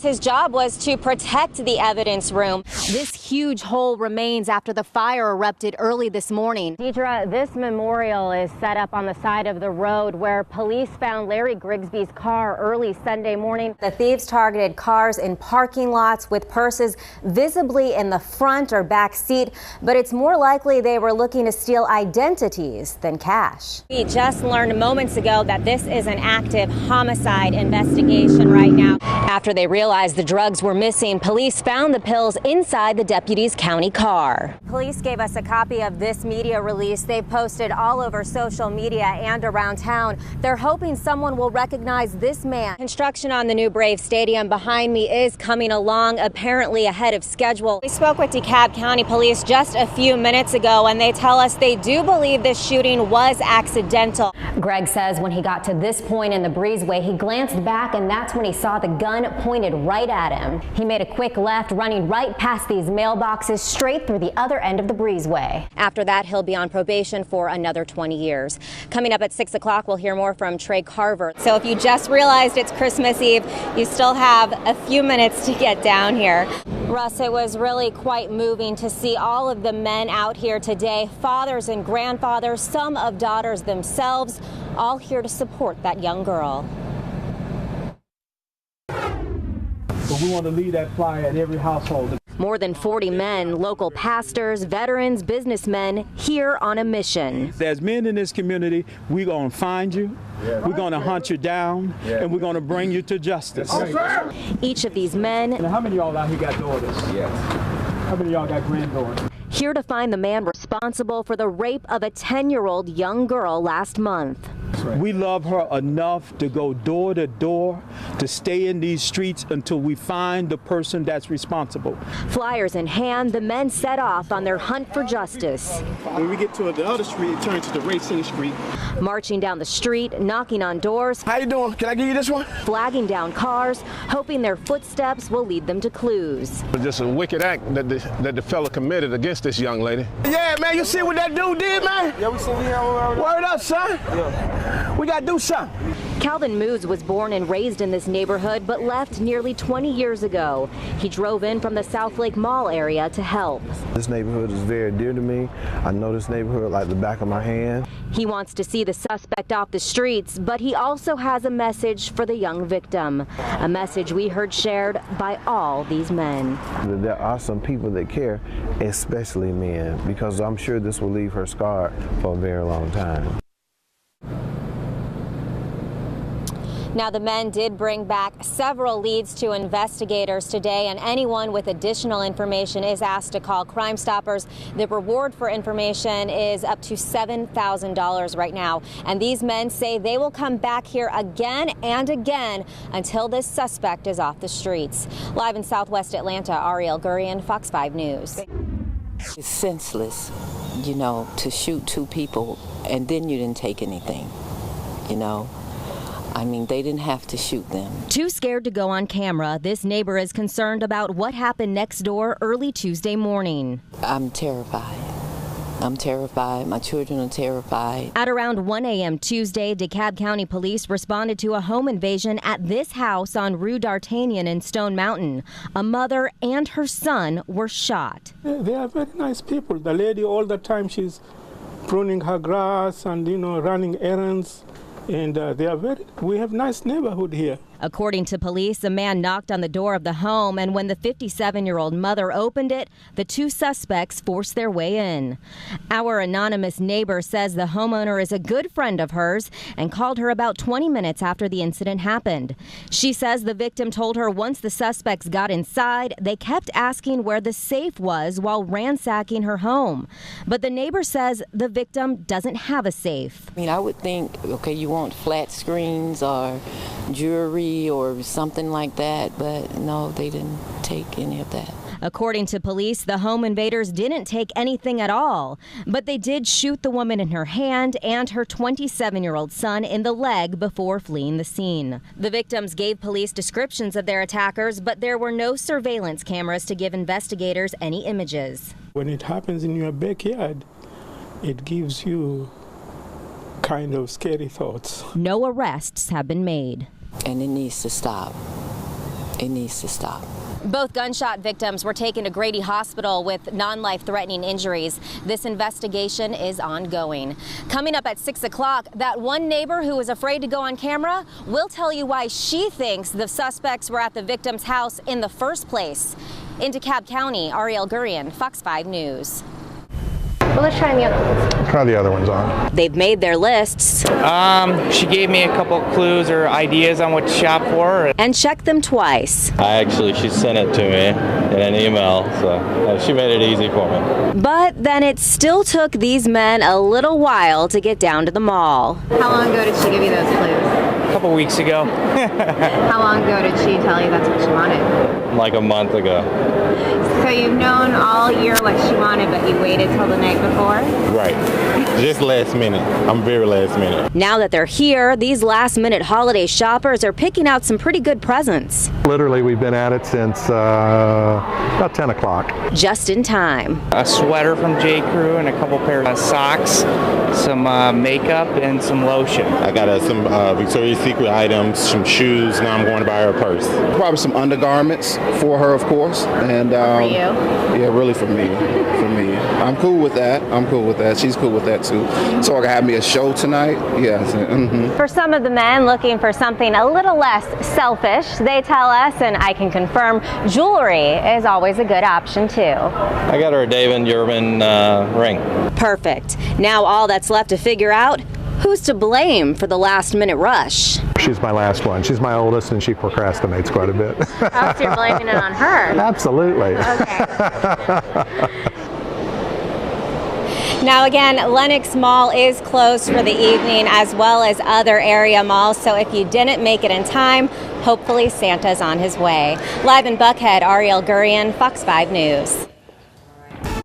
His job was to protect the evidence room. This huge hole remains after the fire erupted early this morning. Deidre, this memorial is set up on the side of the road where police found Larry Grigsby's car early Sunday morning. The thieves targeted cars in parking lots with purses visibly in the front or back seat, but it's more likely they were looking to steal identities than cash. We just learned moments ago that this is an active homicide investigation right now. After they realized the drugs were missing, police found the pills inside the deputy's county car. Police gave us a copy of this media release. They've posted all over social media and around town. They're hoping someone will recognize this man. Construction on the new Brave Stadium behind me is coming along, apparently ahead of schedule. We spoke with DeKalb County Police just a few minutes ago, and they tell us they do believe this shooting was accidental. Greg says when he got to this point in the breezeway, he glanced back, and that's when he saw the gun pointed right at him. He made a quick left, running right past these mailboxes straight through the other end of the breezeway. After that, he'll be on probation for another 20 years. Coming up at 6 o'clock, we'll hear more from Trey Carver. So if you just realized it's Christmas Eve, you still have a few minutes to get down here. Russ, it was really quite moving to see all of the men out here today, fathers and grandfathers, some of daughters themselves, all here to support that young girl. But we want to leave that flyer at every household. More than 40 men, local pastors, veterans, businessmen, here on a mission. There's men in this community, we're going to find you, we're going to hunt you down, and we're going to bring you to justice. Each of these men. And how many of y'all out here got daughters? Yes. How many of y'all got granddaughters? Here to find the man responsible for the rape of a 10-year-old young girl last month. We love her enough to go door to door, to stay in these streets until we find the person that's responsible. Flyers in hand, the men set off on their hunt for justice. When we get to the other street, it turns to the racing street. Marching down the street, knocking on doors. How you doing? Can I give you this one? Flagging down cars, hoping their footsteps will lead them to clues. It's just a wicked act that the fella committed against this young lady. Yeah, man, you see what that dude did, man? Yeah, we see him. Word up, son. Yeah. We gotta do something. Calvin Moos was born and raised in this neighborhood, but left nearly 20 years ago. He drove in from the South Lake Mall area to help. This neighborhood is very dear to me. I know this neighborhood like the back of my hand. He wants to see the suspect off the streets, but he also has a message for the young victim. A message we heard shared by all these men. There are some people that care, especially men, because I'm sure this will leave her scarred for a very long time. Now, the men did bring back several leads to investigators today, and anyone with additional information is asked to call Crime Stoppers. The reward for information is up to $7,000 right now. And these men say they will come back here again and again until this suspect is off the streets. Live in Southwest Atlanta, Ariel, Gurian, Fox 5 News. It's senseless, you know, to shoot two people and then you didn't take anything, you know. I mean, they didn't have to shoot them. Too scared to go on camera, this neighbor is concerned about what happened next door early Tuesday morning. I'm terrified. I'm terrified. My children are terrified. At around 1 a.m. Tuesday, DeKalb County Police responded to a home invasion at this house on Rue D'Artagnan in Stone Mountain. A mother and her son were shot. They are very nice people. The lady all the time, she's pruning her grass and, you know, running errands. And we have nice neighborhood here. According to police, a man knocked on the door of the home, and when the 57-year-old mother opened it, the two suspects forced their way in. Our anonymous neighbor says the homeowner is a good friend of hers and called her about 20 minutes after the incident happened. She says the victim told her once the suspects got inside, they kept asking where the safe was while ransacking her home. But the neighbor says the victim doesn't have a safe. I mean, I would think, okay, you want flat screens or jewelry or something like that, but no, they didn't take any of that. According to police, the home invaders didn't take anything at all, but they did shoot the woman in her hand and her 27-year-old son in the leg before fleeing the scene. The victims gave police descriptions of their attackers, but there were no surveillance cameras to give investigators any images. When it happens in your backyard, it gives you kind of scary thoughts. No arrests have been made. And it needs to stop. It needs to stop. Both gunshot victims were taken to Grady Hospital with non-life-threatening injuries. This investigation is ongoing. Coming up at 6 o'clock, that one neighbor who was afraid to go on camera will tell you why she thinks the suspects were at the victim's house in the first place. In DeKalb County, Ariel Gurian, Fox 5 News. Well, let's try the other ones. Try the other ones on. They've made their lists. She gave me a couple clues or ideas on what to shop for. And checked them twice. She sent it to me in an email, so she made it easy for me. But then it still took these men a little while to get down to the mall. How long ago did she give you those clues? A couple weeks ago. How long ago did she tell you that's what she wanted? Like a month ago. So you've known all year what she wanted, but you waited till the night before? Right. Just last minute. I'm very last minute. Now that they're here, these last-minute holiday shoppers are picking out some pretty good presents. Literally, we've been at it since about 10 o'clock. Just in time. A sweater from J. Crew and a couple pairs of socks, some makeup, and some lotion. I got some Victoria's Secret items, some shoes. Now I'm going to buy her a purse. Probably some undergarments for her, of course. And for you? Yeah, really for me. I'm cool with that. She's cool with that too. So I can have me a show tonight. Yes. Mm-hmm. For some of the men looking for something a little less selfish, they tell us, and I can confirm, jewelry is always a good option too. I got her a David Yurman ring. Perfect. Now all that's left to figure out, who's to blame for the last-minute rush? She's my last one. She's my oldest, and she procrastinates quite a bit. Oh, so you're blaming it on her? Absolutely. Okay. Now again, Lenox Mall is closed for the evening, as well as other area malls, so if you didn't make it in time, hopefully Santa's on his way. Live in Buckhead, Ariel Gurian, Fox 5 News.